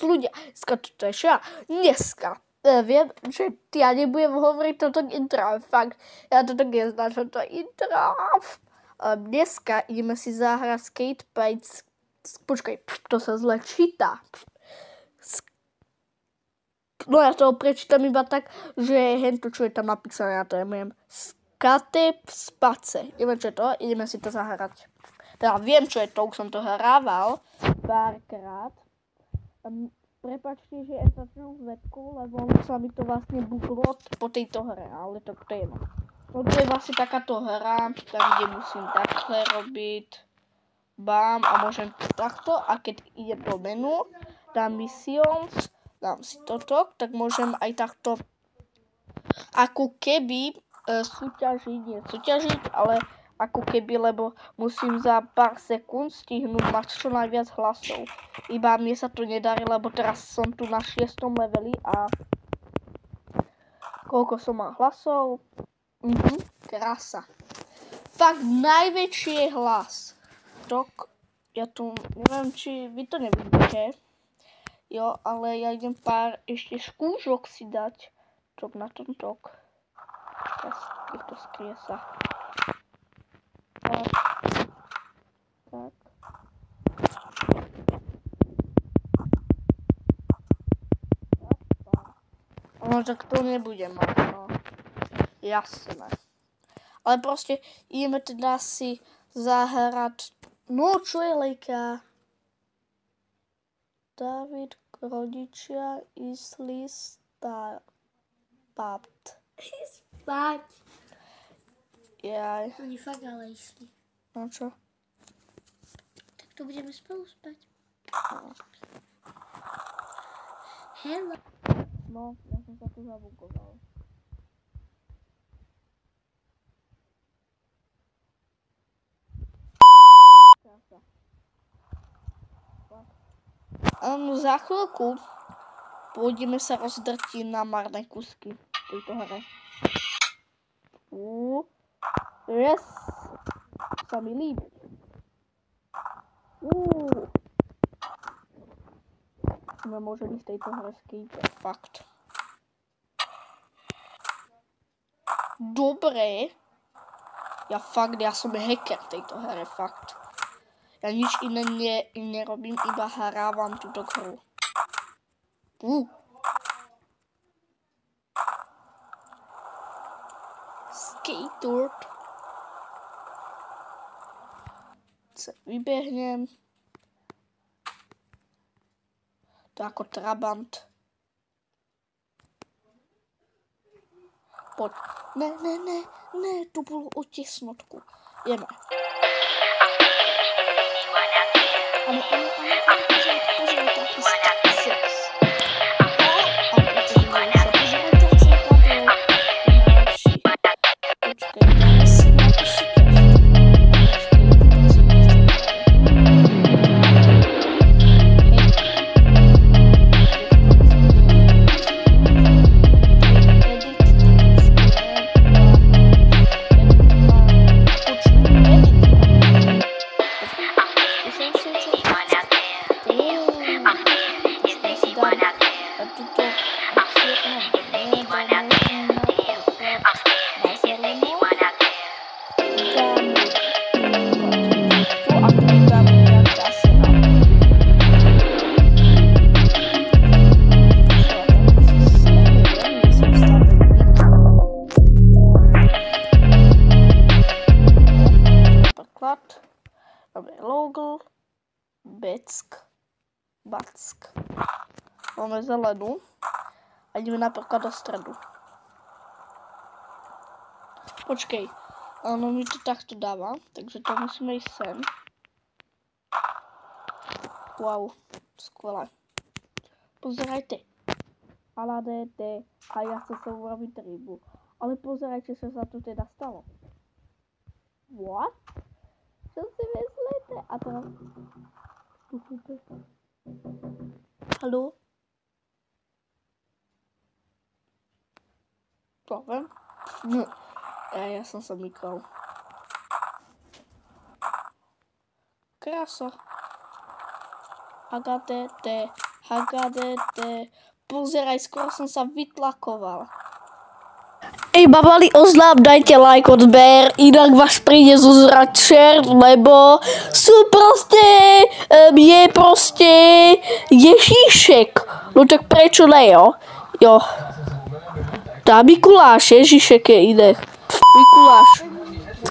ľudia. Dneska. Viem, že ja nebudem hovoriť toto intro, ale fakt, ja toto neznám, čo to intro. Dneska ideme si zahrať Skate Paints. Počkaj, to sa zle číta. No ja to prečítam iba tak, že hento, čo je tam napísané, ja to neviem. Skate Space. Neviem, čo je to, ideme si to zahrať. Teda viem, čo je to, už som to hrával párkrát. Prepáčte, že ja začnú zvetku, lebo sa mi to vlastne buklo po tejto hre, ale to je no. No to je vlastne takáto hra, tam kde musím takhle robiť. Bám, a môžem takto, a keď idem do menu, dám missions, dám si toto, tak môžem aj takto ako keby súťažiť, ale ako keby, lebo musím za pár sekúnd stihnúť mať čo najviac hlasov. Iba mne sa to nedarí, lebo teraz som tu na 6. leveli a koľko som mal hlasov? Krása. Fakt najväčší hlas. Tok, ja tu neviem, či vy to nevidíte. Jo, ale ja idem pár ešte skúšok si dať. Tok na tom tok. Týchto skrie sa. Tak. No tak to nebudem mať, no. Jasné. Ale proste ideme teda si zahrať. No čo je lejka? David, rodičia, išli spať. Spať. Jaj. Oni fakt ale išli. No čo? Tak to budeme spolu spať. Hello. No, ja som sa tu zabukoval. Za chvíľku pôjdeme sa rozdrtiť na marné kusky v tejto hre. Yes! Sa mi líbi. Sme môželi v tejto hre skate. Fakt. Dobre. Ja som hacker v tejto hre, fakt. Ja nič iné nerobím, iba hrávam túto hru. Skateboard. Vybehnem. To ako trabant. Poď. Ne, to bolo o tesnotku. Ideme. Ano, pozeraj taký sex. Logl, Back. Máme zelenú a ideme napríklad do stredu. Počkej, ono mi to takto dáva, takže to musíme ísť sem. Wow, skvelé. Pozerajte. Aladete, a ja chcem sa urobiť rybu. Ale pozerajte, čo sa tu teda stalo. What? Čo si myslíte? A teraz... Haló? Poviem? No. Ja som sa mykal. Krása. HDT. Pozeraj, skoro som sa vytlakoval. Ej, babali, oznám, dajte like, odber, inak vás príde zozrať čert, lebo sú je proste Ježíšek. No tak prečo ne, jo? Jo. Tá Mikuláš, Ježíšek je iné. Mikuláš.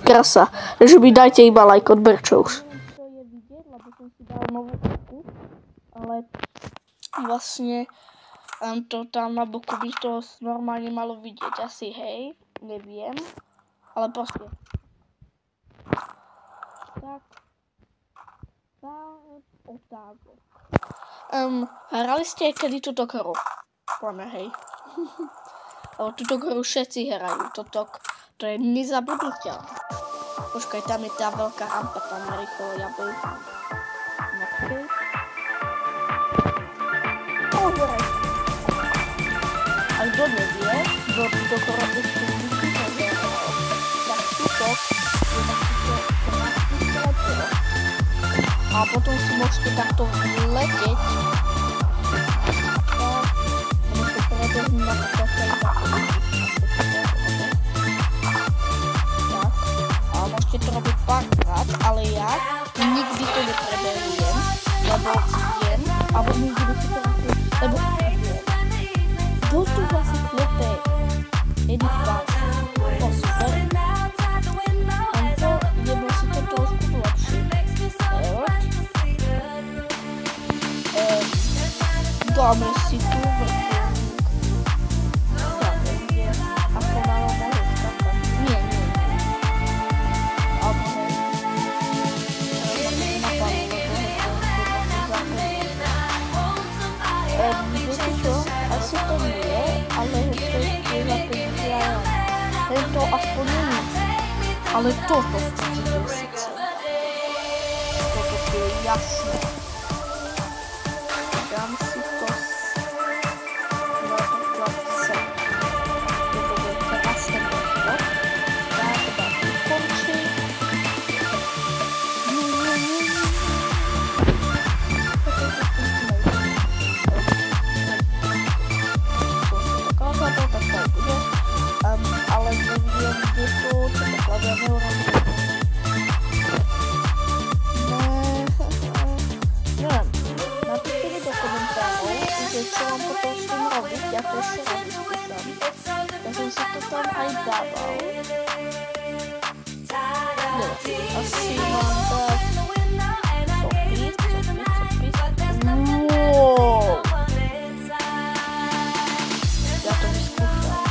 Krasa. Takže mi dajte iba like, odber, čo už. To je vidieť, lebo som si dal novú oku, ale vlastne to tam na boku by to normálne malo vidieť. Asi hej, neviem, ale proste. Tak. Otázok. Hrali ste kedy túto hru? Poďme, hej. Lebo túto hru všetci hrajú. To je nezabudnutelné. Počkaj, tam je tá veľká rampa, tam rýchlo ja bežím. A kto nevie, kto túto hru ešte nikdy nehral, tak túto je takýto krásny teleport. A potom si môžete takto vleteť. Môžete prebehnúť na takové a môžete to robiť párkrát, ale ja nikdy to neprebehujem, lebo viem, alebo nikdy si to robiť, lebo viem. Kto tu vlastne klepe? Edit vás. To super. Anto, nebo si to trošku lepší. Dáme si tu vrchol. Tak, neviem. Ako malo mohli skakať. Nie. Alebo ne. Viete čo? Asi to nie, ale to je zapíšia. To aspoň nie. Ale toto je síce. Toto je jasné. Dám si to napríklad sem. Toto bude krásne vrchol. Tak, dáme končí. Ale neviem, kde to predpokladáme urobiť. Neviem, napíšte do komentárov, že čo vám potom s tým robiť, ja to ešte raz vyskúšam. Ja som si to tam aj dával. Asi mám dať sopis. Wow! Ja to vyskúšam.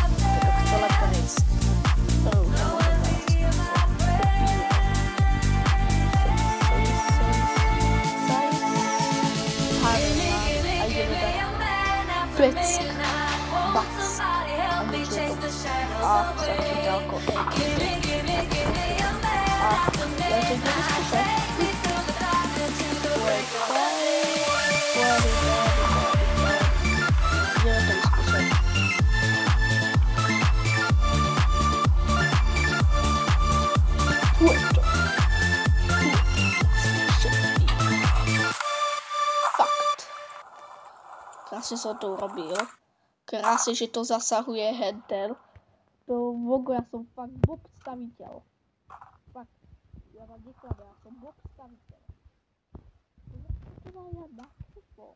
Peck, back, a niečo to. A taký ďalko. A ja to idem vyskúšať. Ideme to vyskúšať. Fakt. Krásne som to urobil. Krásne, že to zasahuje handel. To vogo, ja som fakt bob staviteľ. Fakt. Ja vám nekladem, ja som bob staviteľ. Ja na kúpo.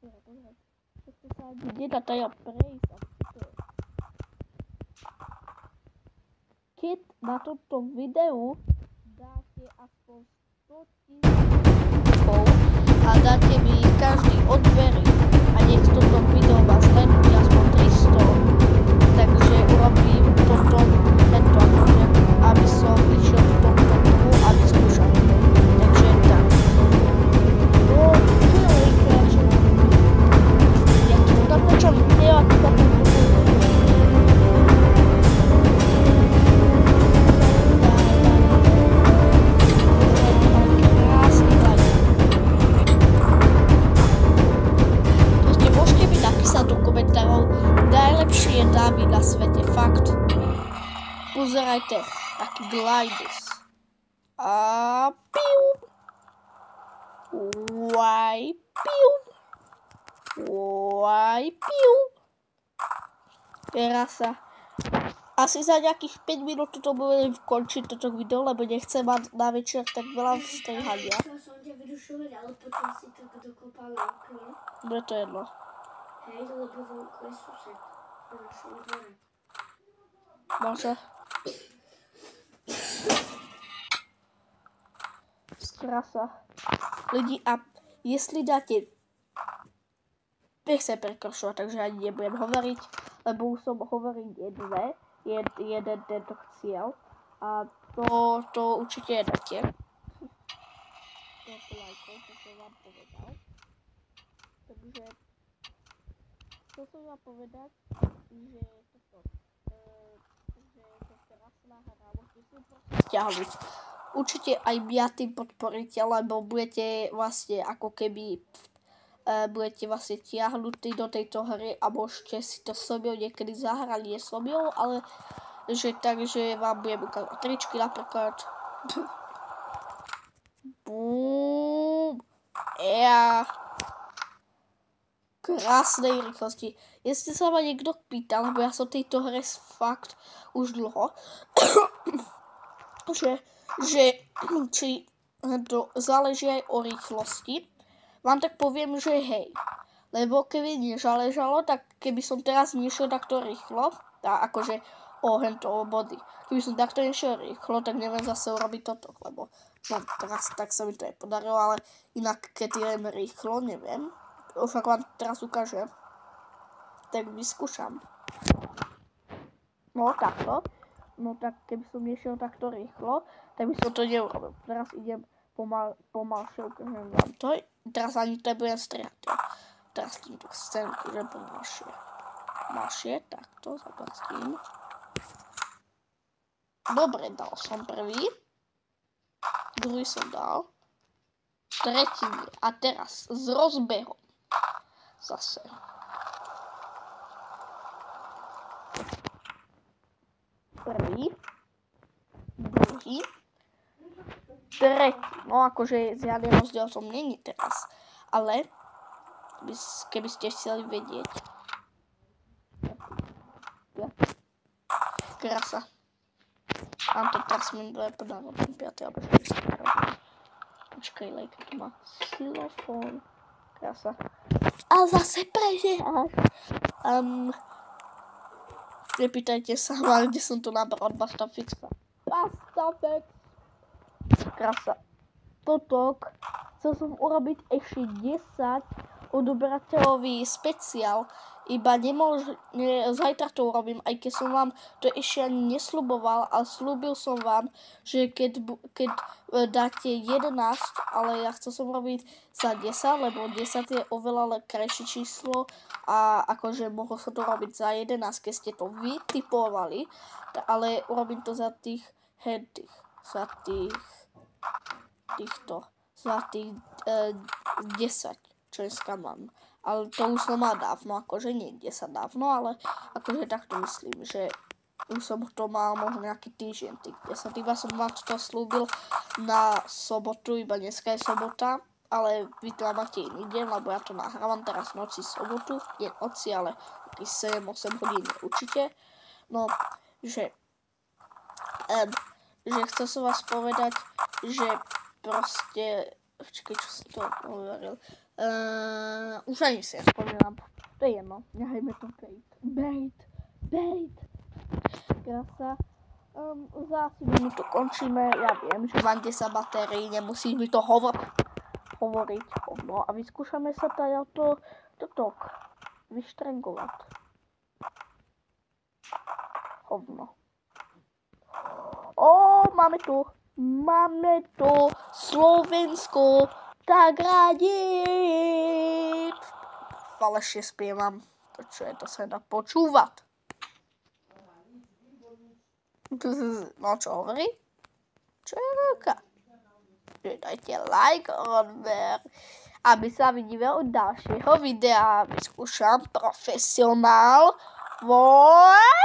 To sa ani nedá taja prejsť. Keď na tomto videu dáte aspoň 100 000 a dáte mi každý odbery a nech toto video má sleduje aspoň 300, takže urobím toto tento akože, aby som išiel v tomto trhu a vyskúšal. Takže tak. No, čo je najkrajšie? Ja to napočam video, ako sa to najlepší je David na svete, fakt. Pozerajte, taký glidus. A piu. Piu. Krása. Asi za nejakých 5 minút to budem končiť toto video, lebo nechcem mať na večer tak veľa strihania. Chcel som ťa vyrušovať, ale potom si tak dokopal na okno. Bude to jedno. Hej, lebo vonku je sused na našom dvore. Môže. Krása. Lidi, a jestli dáte... Nechcem prekršovať, takže ani nebudem hovoriť, lebo už som hovoril jeden tento cieľ a to určite nedáte. Toľko lajkov, to som vám povedal. Takže to som vám povedať, že toto, že teraz na hra môžete si proste stiahnuť. Určite aj mňa tým podporíte, lebo budete vlastne ako keby budete vlastne tiahnutí do tejto hry a môžete si to so mnou niekedy zahrať, nie so mnou, ale že takže vám budem ukázať tričky napríklad. Bum. Ja. Krásnej rýchlosti. Jestli sa ma niekto pýtal, lebo ja som tejto hre fakt už dlho, že či to záleží aj o rýchlosti, vám tak poviem, že hej. Lebo keby nezáležalo, tak keby som teraz nešiel takto rýchlo, akože o body. Keby som takto nešiel rýchlo, tak neviem zase urobiť toto, lebo no, teraz tak sa mi to nepodarilo, ale inak keď idem rýchlo, neviem. Už ako vám teraz ukážem, tak vyskúšam. No takto. No tak keby som nešiel takto rýchlo, tak by som to neurobil. Teraz idem pomalšie, ukážem vám to. Teraz ani to nebudem strihať. Teraz týmto scénku, že pomalšie. Pomalšie, takto zaplastím. Dobre, dal som prvý. Druhý som dal. Tretí. A teraz s rozbehom. Zase. Prvý. Druhý. Tretí. No akože žiadny rozdiel som není teraz. Ale keby ste chceli vedieť. Krása. Mám to teraz mi podarilo ten 5. alebo 6. Počkaj, lejka tu má xylofón. Krása. A zase prežíhaš. Nepýtajte sa, kde som to nabral od Bastafixa. Bastafix. Krása. Totok. Chcel som urobiť ešte 10 odoberateľový speciál, iba zajtra to urobím, aj keď som vám to ešte ani nesľuboval, ale slúbil som vám, že keď dáte 11, ale ja chcel som robiť za 10, lebo 10 je oveľa krajšie číslo a akože mohol som to robiť za 11, keď ste to vytipovali, ale urobím to za tých 10, čo dneska mám. Ale to už som mal dávno, akože nie 10 dávno, ale akože takto myslím, že už som to mal možno nejaký týždeň, tých 10. Iba som vám to slúbil na sobotu, iba dneska je sobota, ale vy to máte iný deň, lebo ja to nahrávam teraz v noci sobotu, nie noci, ale 7-8 hodín určite. No, že chcel som vás povedať, že proste, počkej, čo som to hovoril, už ani si nespomínam, to je jedno, nechajme to bejt, krása, za asi minútu končíme, ja viem, že mám 10 batérií, nemusíš mi to hovoriť, no a vyskúšame sa to vyštrengovať, hovno. Máme tu Slovensko, tak rádi. Falešne spievam. To čo je, to sa dá počúvať. No čo hovorí? Čo je veľká? Dajte like, odber, aby sa vidíme od ďalšieho videa. Vyskúšam profesionál. Voj.